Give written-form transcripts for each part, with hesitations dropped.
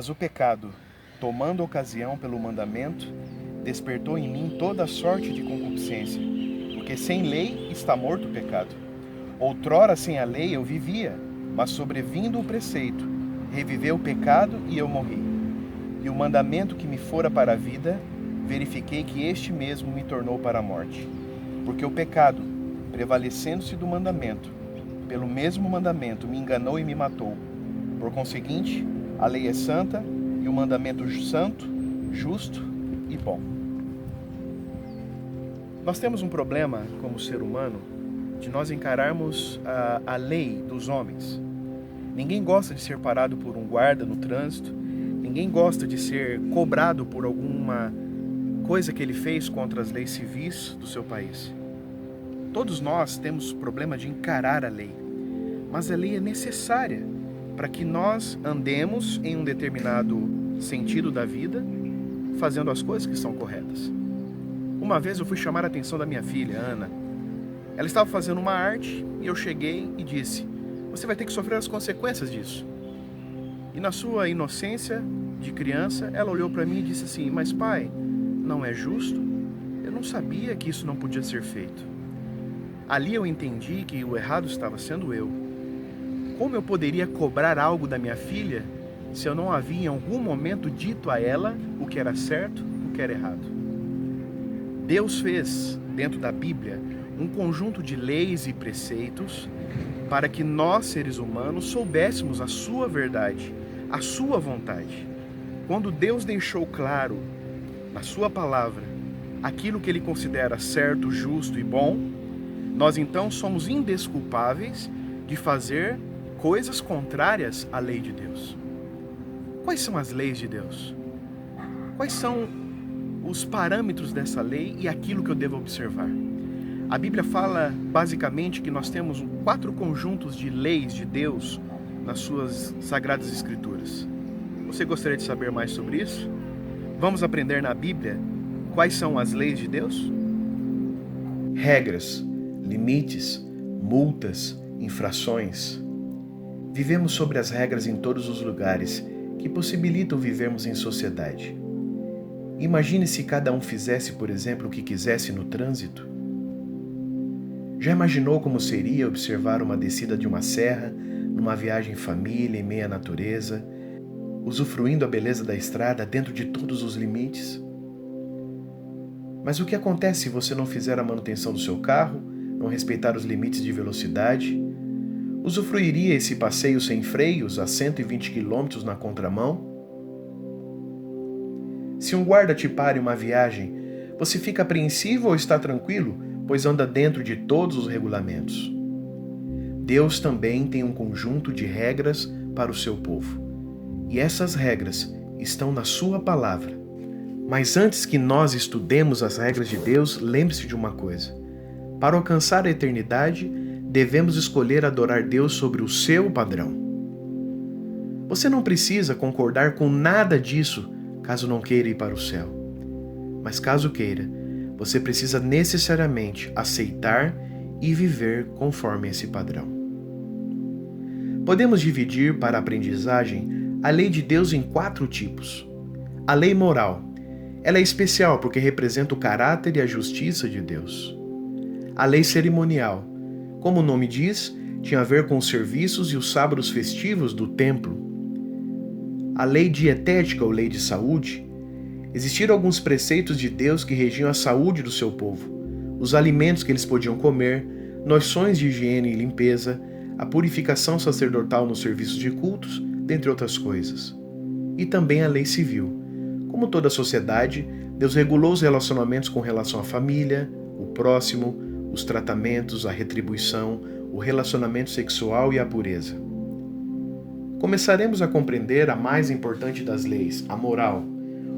Mas o pecado, tomando ocasião pelo mandamento, despertou em mim toda sorte de concupiscência, porque sem lei está morto o pecado. Outrora sem a lei eu vivia, mas sobrevindo o preceito, reviveu o pecado e eu morri. E o mandamento que me fora para a vida, verifiquei que este mesmo me tornou para a morte. Porque o pecado, prevalecendo-se do mandamento, pelo mesmo mandamento me enganou e me matou. Por conseguinte, a lei é santa e o mandamento santo, justo e bom. Nós temos um problema como ser humano de nós encararmos a lei dos homens. Ninguém gosta de ser parado por um guarda no trânsito, ninguém gosta de ser cobrado por alguma coisa que ele fez contra as leis civis do seu país. Todos nós temos problema de encarar a lei, mas a lei é necessária para que nós andemos em um determinado sentido da vida, fazendo as coisas que são corretas. Uma vez eu fui chamar a atenção da minha filha, Ana. Ela estava fazendo uma arte e eu cheguei e disse: você vai ter que sofrer as consequências disso. E na sua inocência de criança, ela olhou para mim e disse assim: mas pai, não é justo? Eu não sabia que isso não podia ser feito. Ali eu entendi que o errado estava sendo eu. Como eu poderia cobrar algo da minha filha se eu não havia em algum momento dito a ela o que era certo, o que era errado? Deus fez, dentro da Bíblia, um conjunto de leis e preceitos para que nós, seres humanos, soubéssemos a sua verdade, a sua vontade. Quando Deus deixou claro, na sua palavra, aquilo que Ele considera certo, justo e bom, nós então somos indesculpáveis de fazer coisas contrárias à lei de Deus. Quais são as leis de Deus? Quais são os parâmetros dessa lei e aquilo que eu devo observar? A Bíblia fala basicamente que nós temos 4 conjuntos de leis de Deus nas suas sagradas escrituras. Você gostaria de saber mais sobre isso? Vamos aprender na Bíblia quais são as leis de Deus? Regras, limites, multas, infrações. Vivemos sobre as regras em todos os lugares que possibilitam vivermos em sociedade. Imagine se cada um fizesse, por exemplo, o que quisesse no trânsito. Já imaginou como seria observar uma descida de uma serra, numa viagem em família, em meio à natureza, usufruindo a beleza da estrada dentro de todos os limites? Mas o que acontece se você não fizer a manutenção do seu carro, não respeitar os limites de velocidade? Usufruiria esse passeio sem freios a 120 km na contramão? Se um guarda te para em uma viagem, você fica apreensivo ou está tranquilo, pois anda dentro de todos os regulamentos? Deus também tem um conjunto de regras para o seu povo. E essas regras estão na sua palavra. Mas antes que nós estudemos as regras de Deus, lembre-se de uma coisa. Para alcançar a eternidade, devemos escolher adorar Deus sobre o seu padrão. Você não precisa concordar com nada disso caso não queira ir para o céu. Mas caso queira, você precisa necessariamente aceitar e viver conforme esse padrão. Podemos dividir para a aprendizagem a lei de Deus em 4 tipos. A lei moral. Ela é especial porque representa o caráter e a justiça de Deus. A lei cerimonial. Como o nome diz, tinha a ver com os serviços e os sábados festivos do templo. A lei dietética ou lei de saúde. Existiram alguns preceitos de Deus que regiam a saúde do seu povo, os alimentos que eles podiam comer, noções de higiene e limpeza, a purificação sacerdotal nos serviços de cultos, dentre outras coisas. E também a lei civil. Como toda a sociedade, Deus regulou os relacionamentos com relação à família, o próximo, os tratamentos, a retribuição, o relacionamento sexual e a pureza. Começaremos a compreender a mais importante das leis, a moral,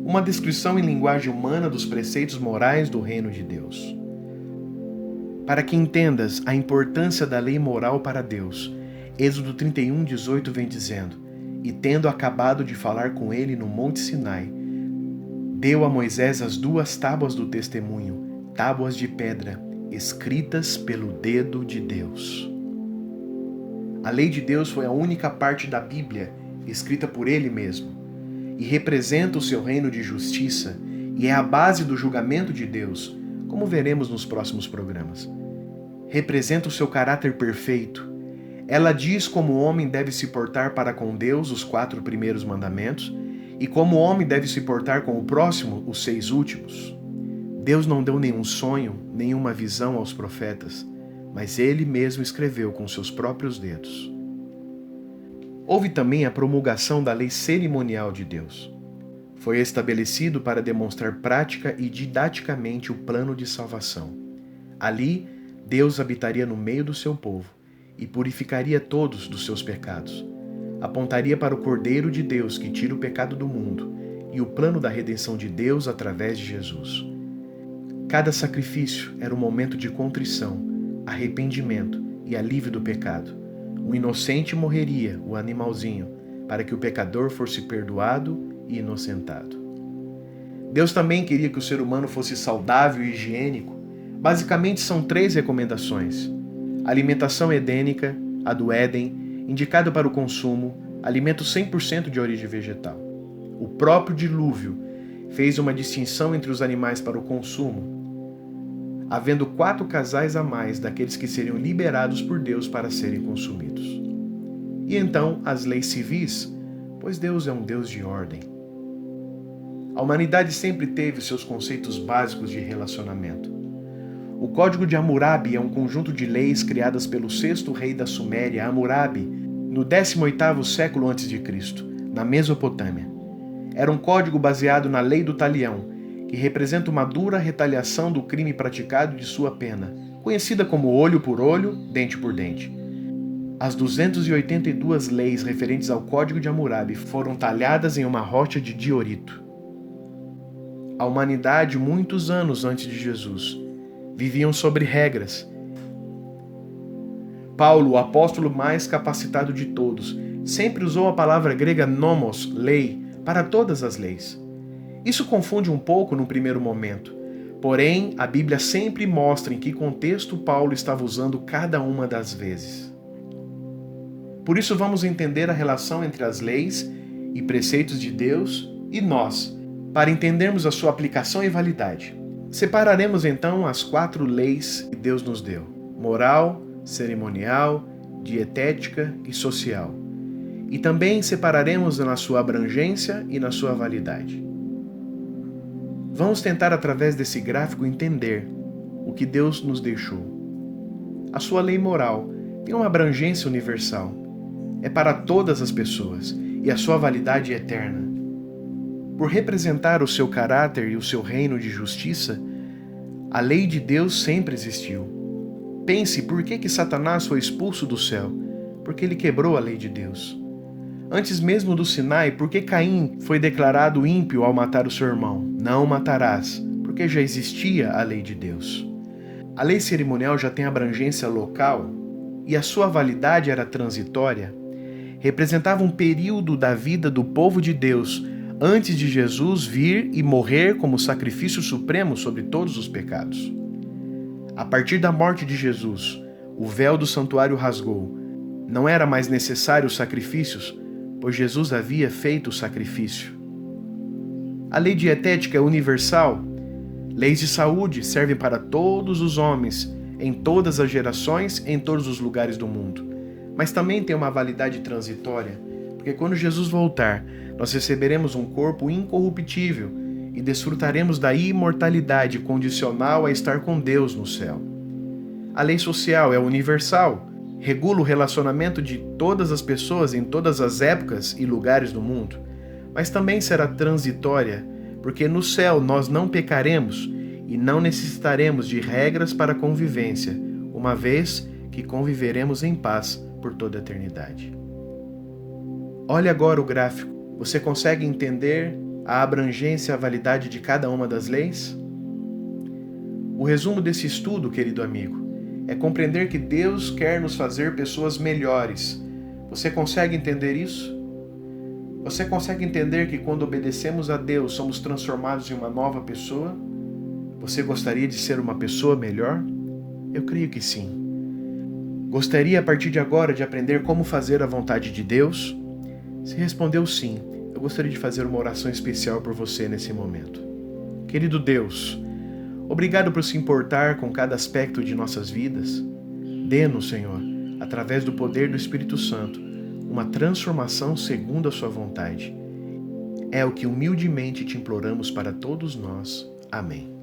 uma descrição em linguagem humana dos preceitos morais do reino de Deus. Para que entendas a importância da lei moral para Deus, Êxodo 31:18 vem dizendo: E tendo acabado de falar com ele no Monte Sinai, deu a Moisés as 2 tábuas do testemunho, tábuas de pedra, escritas pelo dedo de Deus. A lei de Deus foi a única parte da Bíblia escrita por Ele mesmo. e representa o seu reino de justiça e é a base do julgamento de Deus, como veremos nos próximos programas. Representa o seu caráter perfeito. Ela diz como o homem deve se portar para com Deus, os 4 primeiros mandamentos, e como o homem deve se portar com o próximo, os 6 últimos. Deus não deu nenhum sonho, nenhuma visão aos profetas, mas ele mesmo escreveu com seus próprios dedos. Houve também a promulgação da lei cerimonial de Deus. Foi estabelecido para demonstrar prática e didaticamente o plano de salvação. Ali, Deus habitaria no meio do seu povo e purificaria todos dos seus pecados. Apontaria para o Cordeiro de Deus que tira o pecado do mundo e o plano da redenção de Deus através de Jesus. Cada sacrifício era um momento de contrição, arrependimento e alívio do pecado. O inocente morreria, o animalzinho, para que o pecador fosse perdoado e inocentado. Deus também queria que o ser humano fosse saudável e higiênico. Basicamente são 3 recomendações: a alimentação edênica, a do Éden, indicado para o consumo, alimento 100% de origem vegetal. O próprio dilúvio fez uma distinção entre os animais para o consumo, havendo 4 casais a mais daqueles que seriam liberados por Deus para serem consumidos. E então as leis civis, pois Deus é um Deus de ordem. A humanidade sempre teve seus conceitos básicos de relacionamento. O Código de Hammurabi é um conjunto de leis criadas pelo 6º rei da Suméria, Hammurabi, no 18º século a.C., na Mesopotâmia. Era um código baseado na lei do talião, que representa uma dura retaliação do crime praticado de sua pena, conhecida como olho por olho, dente por dente. As 282 leis referentes ao Código de Hammurabi foram talhadas em uma rocha de diorito. A humanidade, muitos anos antes de Jesus, viviam sobre regras. Paulo, o apóstolo mais capacitado de todos, sempre usou a palavra grega nomos, lei, para todas as leis. Isso confunde um pouco no primeiro momento, porém a Bíblia sempre mostra em que contexto Paulo estava usando cada uma das vezes. Por isso vamos entender a relação entre as leis e preceitos de Deus e nós, para entendermos a sua aplicação e validade. Separaremos então as 4 leis que Deus nos deu: moral, cerimonial, dietética e social. E também separaremos na sua abrangência e na sua validade. Vamos tentar através desse gráfico entender o que Deus nos deixou. A sua lei moral tem uma abrangência universal. É para todas as pessoas e a sua validade é eterna. Por representar o seu caráter e o seu reino de justiça, a lei de Deus sempre existiu. Pense por que Satanás foi expulso do céu, porque ele quebrou a lei de Deus. Antes mesmo do Sinai, por que Caim foi declarado ímpio ao matar o seu irmão? Não matarás, porque já existia a lei de Deus. A lei cerimonial já tem abrangência local e a sua validade era transitória. Representava um período da vida do povo de Deus antes de Jesus vir e morrer como sacrifício supremo sobre todos os pecados. A partir da morte de Jesus, o véu do santuário rasgou. Não era mais necessário os sacrifícios, pois Jesus havia feito o sacrifício. A lei dietética é universal. Leis de saúde servem para todos os homens, em todas as gerações, em todos os lugares do mundo. Mas também tem uma validade transitória, porque quando Jesus voltar, nós receberemos um corpo incorruptível e desfrutaremos da imortalidade condicional a estar com Deus no céu. A lei social é universal, regula o relacionamento de todas as pessoas em todas as épocas e lugares do mundo, mas também será transitória, porque no céu nós não pecaremos e não necessitaremos de regras para a convivência, uma vez que conviveremos em paz por toda a eternidade. Olhe agora o gráfico. Você consegue entender a abrangência e a validade de cada uma das leis? O resumo desse estudo, querido amigo, é compreender que Deus quer nos fazer pessoas melhores. Você consegue entender isso? Você consegue entender que quando obedecemos a Deus somos transformados em uma nova pessoa? Você gostaria de ser uma pessoa melhor? Eu creio que sim. Gostaria a partir de agora de aprender como fazer a vontade de Deus? Se respondeu sim, eu gostaria de fazer uma oração especial por você nesse momento. Querido Deus, obrigado por se importar com cada aspecto de nossas vidas. Dê-nos, Senhor, através do poder do Espírito Santo, uma transformação segundo a sua vontade. É o que humildemente te imploramos para todos nós. Amém.